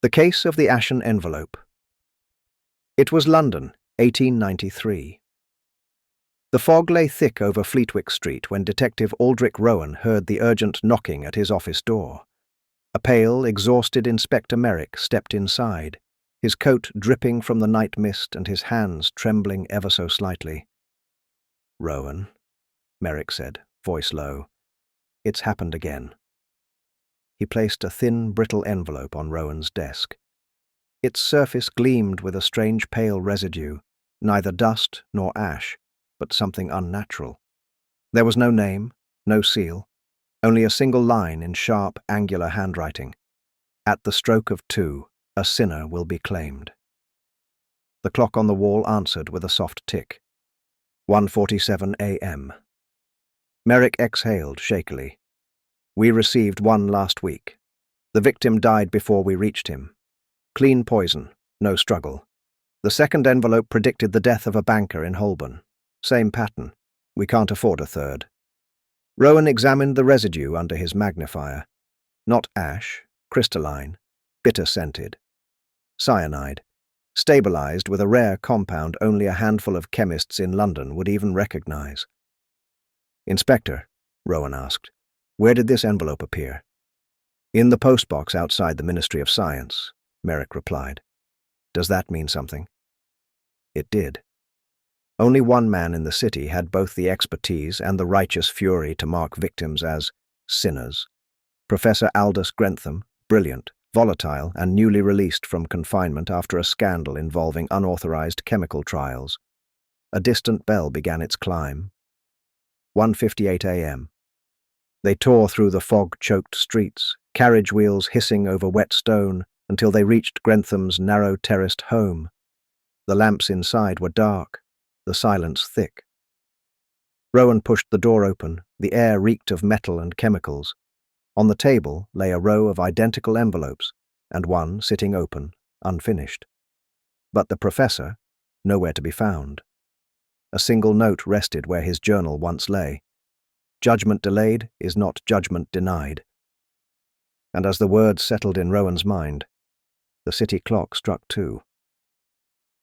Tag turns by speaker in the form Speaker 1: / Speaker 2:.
Speaker 1: The Case of the Ashen Envelope. It was London, 1893. The fog lay thick over Fleetwick Street when Detective Aldric Rowan heard the urgent knocking at his office door. A pale, exhausted Inspector Merrick stepped inside, his coat dripping from the night mist and his hands trembling ever so slightly. "Rowan," Merrick said, voice low. "It's happened again." He placed a thin, brittle envelope on Rowan's desk. Its surface gleamed with a strange pale residue, neither dust nor ash, but something unnatural. There was no name, no seal, only a single line in sharp, angular handwriting. "At the stroke of 2, a sinner will be claimed." The clock on the wall answered with a soft tick. 1:47 a.m. Merrick exhaled shakily. "We received one last week. The victim died before we reached him. Clean poison, no struggle. The second envelope predicted the death of a banker in Holborn. Same pattern. We can't afford a third." Rowan examined the residue under his magnifier. Not ash, crystalline, bitter-scented. Cyanide, stabilized with a rare compound only a handful of chemists in London would even recognize. "Inspector," Rowan asked, "where did this envelope appear?" "In the postbox outside the Ministry of Science," Merrick replied. "Does that mean something?" It did. Only one man in the city had both the expertise and the righteous fury to mark victims as sinners. Professor Aldous Grentham, brilliant, volatile, and newly released from confinement after a scandal involving unauthorized chemical trials. A distant bell began its climb. 1:58 a.m. They tore through the fog-choked streets, carriage wheels hissing over wet stone, until they reached Grentham's narrow terraced home. The lamps inside were dark, the silence thick. Rowan pushed the door open. The air reeked of metal and chemicals. On the table lay a row of identical envelopes, and one sitting open, unfinished. But the professor, nowhere to be found. A single note rested where his journal once lay. "Judgment delayed is not judgment denied." And as the words settled in Rowan's mind, the city clock struck 2.